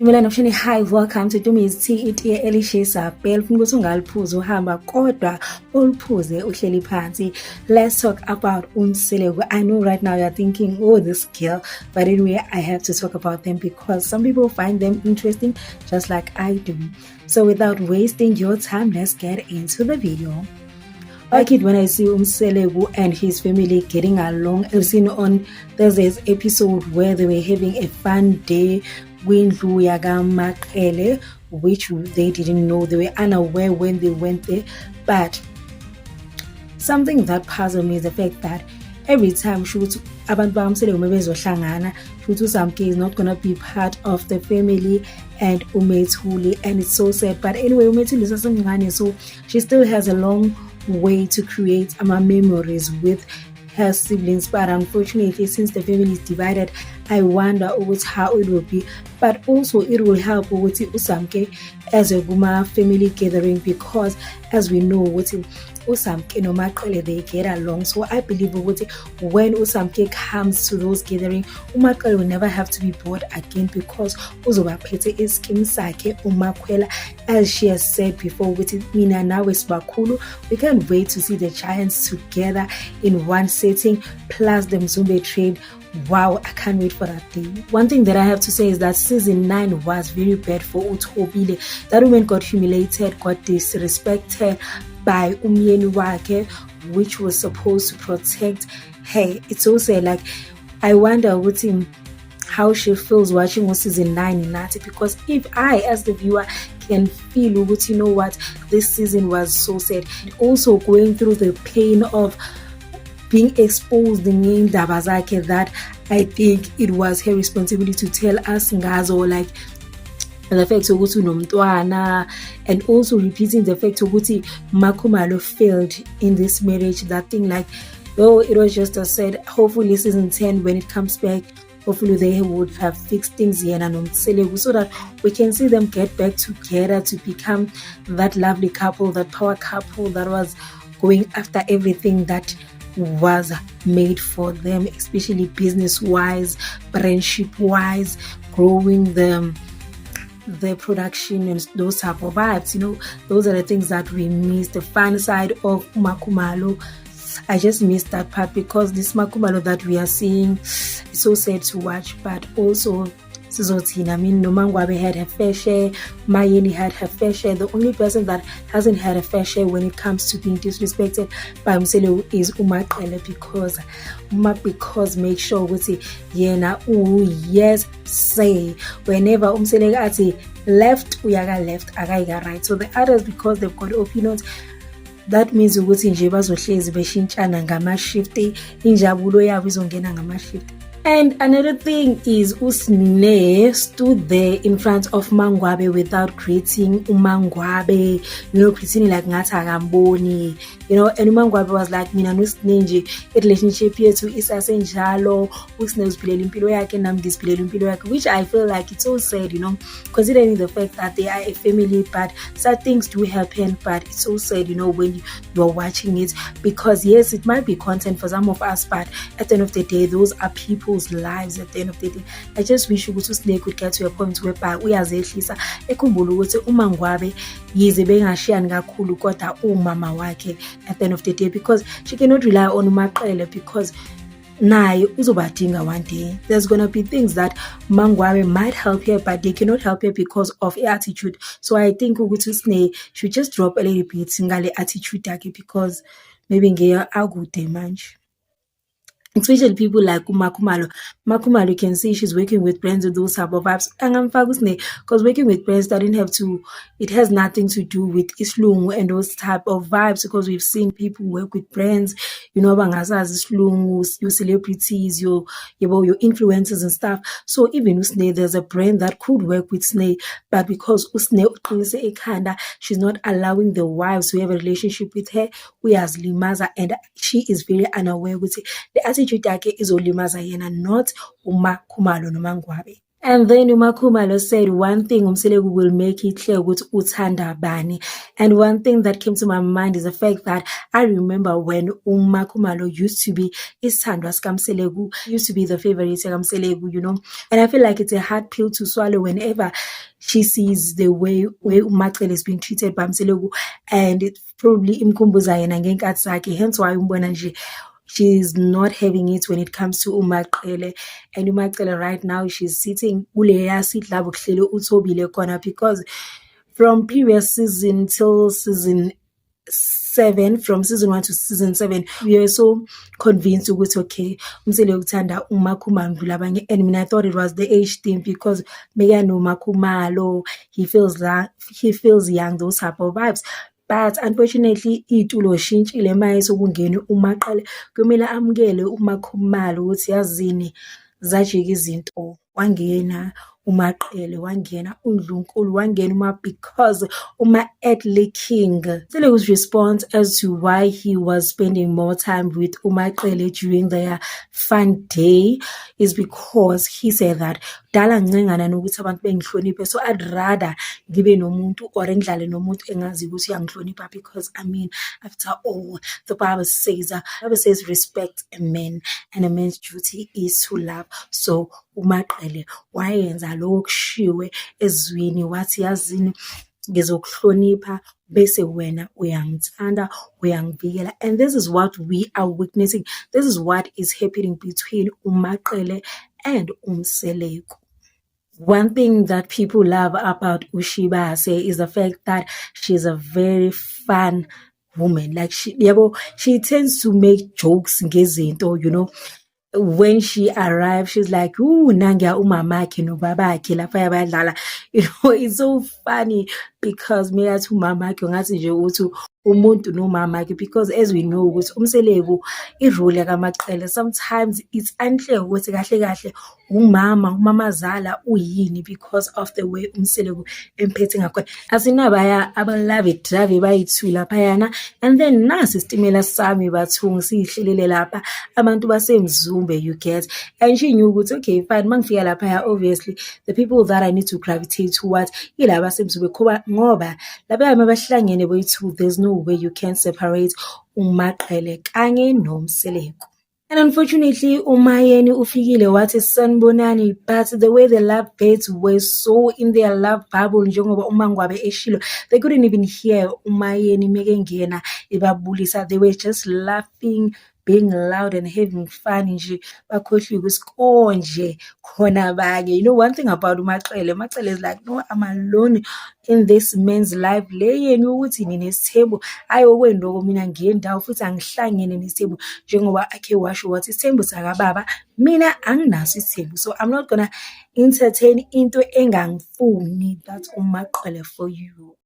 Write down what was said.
Imela nokushini, hi, welcome to Tumi's Tea, itiye elishisa phela ufuna ukuthi ungaliphuzi uhamba kodwa uliphuze uhleli phansi. Let's talk about Umseleku. I know right now you're thinking, oh, this girl, but anyway, I have to talk about them because some people find them interesting just like I do. So without wasting your time, let's get into the video. I like it when I see Umseleku and his family getting along. I've seen on Thursday's episode where they were having a fun day kwindlu yakaMaqele, which they didn't know. They were unaware when they went there. But something that puzzled me is the fact that every time abantu bakaMseleku mebezohlangana, uSamke is not gonna be part of the family and uMethuli, and it's so sad. But anyway, uMethuli is sasemncane, so she still has a long way to create memories with her siblings. But unfortunately, since the family is divided, I wonder how it will be. But also it will help uSamke as a Guma family gathering, because as we know uSamke noMaqele, they get along. So I believe when uSamke comes to those gatherings, uMaqele will never have to be bored again, because uzoba phethe ischeme sakhe uMakhwela. As she has said before, mina nawe sibakhulu, we can't wait to see the giants together in one setting, plus the Mzumbe trade. Wow, I can't wait for that day. One thing that I have to say is that season 9 was very bad for uThobile. That woman got humiliated, got disrespected by umyeni wakhe, which was supposed to protect her. It's also like, I wonder how she feels watching season 9 in Nati, because if I as the viewer can feel this season was so sad. Also going through the pain of being exposed in indaba zakhe, that I think it was her responsibility to tell us ngazo, like the fact ukuthi unomntwana, and also repeating the fact ukuthi Makhumalo failed in this marriage. That thing, like, though it was just said, hopefully season 10 when it comes back, hopefully they would have fixed things here and Umseleku, so that we can see them get back together to become that lovely couple, that power couple that was going after everything that was made for them, especially business-wise, friendship-wise, growing the production and those type of vibes. Those are the things that we miss. The fun side of Makhumalo, I just missed that part, because this Makhumalo that we are seeing is so sad to watch. But also Nomangwabe had her fair share, Mayeni had her fair share. The only person that hasn't had a fair share when it comes to being disrespected by Umseleku is uMaqele, because make sure yes say whenever Umseleku ati left uyaga left akayiga right. So the others, because they've got opinions, that means nje bazohlezi beshintshana ngama-shift, injabulo yabo izongena ngama-shift. And another thing is Usne stood there in front of Mangwabe without greeting Umangwabe, pretending like ngathi akamboni, and Mangwabe was like, mina noSne nje relationship yethu isasenjalo, Usne uziphilela impilo yakhe nami ngiziphilela impilo yakhe, which I feel like it's so sad, considering the fact that they are a family. But sad things do happen, but it's so sad, when you're watching it, because yes, it might be content for some of us, but at the end of the day, those are people's lives. At the end of the day, I just wish uSne could get to a point whereby uyazehlisa ekhumbula ukuthi uMangwabe yize bengashiyani kakhulu kodwa umama wakhe at the end of the day, because she cannot rely on uMaqele, because naye uzobadinga one day. There's gonna be things that Mangwabe might help her, but they cannot help her because of her attitude. So I think uSne should just drop a little bit ngale attitude yakhe, because maybe ngeya akude manje. Especially people like Makhumalo. Makhumalo, you can see she's working with brands with those type of vibes. Because working with brands it has nothing to do with Islungu and those type of vibes, because we've seen people work with brands, bangazazi Islungu, your celebrities, your influencers and stuff. So even Usne, there's a brand that could work with Sne, but because Usne uqinise ekhanda, she's not allowing the wives who have a relationship with her, uyazilimaza, and she is very unaware with it. The attitude yakhe izolimaza yena, not uMakhumalo noMangwabe. And then uMakhumalo said one thing uMseleku will make it clear ukuthi uthanda bani. And one thing that came to my mind is the fact that I remember when uMakhumalo used to be isithandwa sikaMseleku, used to be the favorite sikaMseleku, you know. And I feel like it's a hard pill to swallow whenever she sees the way uMacele is being treated by Mseleku, and it probably imkhumbuza yena ngenkathi zakhe. Hence why umbona nje she's not having it when it comes to uMacele. And uMacele right now, she's sitting kuleya seat la kuhleli uThobile khona, because from previous season till season 7, from season 1 to season 7, we are so convinced ukuthi okay, Msele uthanda uMakhumalo ndlula abanye. And mina I thought it was the age thing, because Mega no Makhumalo, he feels young, those type of vibes. But unfortunately itulo shintshile manje sokungene uMaqele, kumele amukele uMakhumalo ukuthi yazini zajika izinto, wangena uMaqele, wangena uNdlunkulu, wangena because Atlee King. Mseleku's response as to why he was spending more time with uMaqele during their fun day is because he said that dala ngincengana nokuthi abantu bengihloniphe, so I'd rather ngibe nomuntu or ngidlale nomuntu engazi ukuthi uyangihlonipha, because I mean, after all, the Bible says respect a man, and a man's duty is to love. So uMaqele wayenza lokho kushiwe ezwini, wathi yazini ngizokuhlonipha bese wena uyangithanda, uyangivikela. And this is what we are witnessing. This is what is happening between uMaqele and uMseleku. One thing that people love about Ushibase is the fact that she's a very fun woman. Like she tends to make jokes ngezinto, you know. When she arrived, she's like, ooh, nangia umamakhe no babakhe lapha bayadlala. You know, it's so funny because meyathi umamakhe ngathi nje uthi umuntu nomamakhe, because as we know ukuthi uMseleku irole kaMaqele sometimes it's unclear ukuthi kahle kahle umamazala uyini, because of the way uMseleku emphethe ngakhona. Asinabaya abalove drive bayithula phayana, and then nasi isitimela sami bathungu sihlelele lapha abantu basemzumbe, you get. And she knew ukuthi okay fine, mangifika lapha obviously the people that I need to gravitate towards ilaba basemzumbe ngoba laba mabahlangene boyi-two, there's no way you can separate uMaqele kanye noMseleku. And unfortunately, uMayeni ufikile wathi sanibonani, but the way the love birds were so in their love bubble, njengoba uMangwabe eshilo, they couldn't even hear uMayeni mekengena ebabulisa. They were just laughing, being loud and having fun nje, bakhohlwe kusikonje khona bake. You know, one thing about uMaqele is like, no, I'm alone in this man's life. Le yeni ukuthi ninesithembu ayokwendoko mina ngendawo futhi angihlangene nesithembu, njengoba akhe washo wathi isithembu sakababa mina anginaso isithembu, so I'm not gonna entertain into engangifuni. That's uMaqele for you.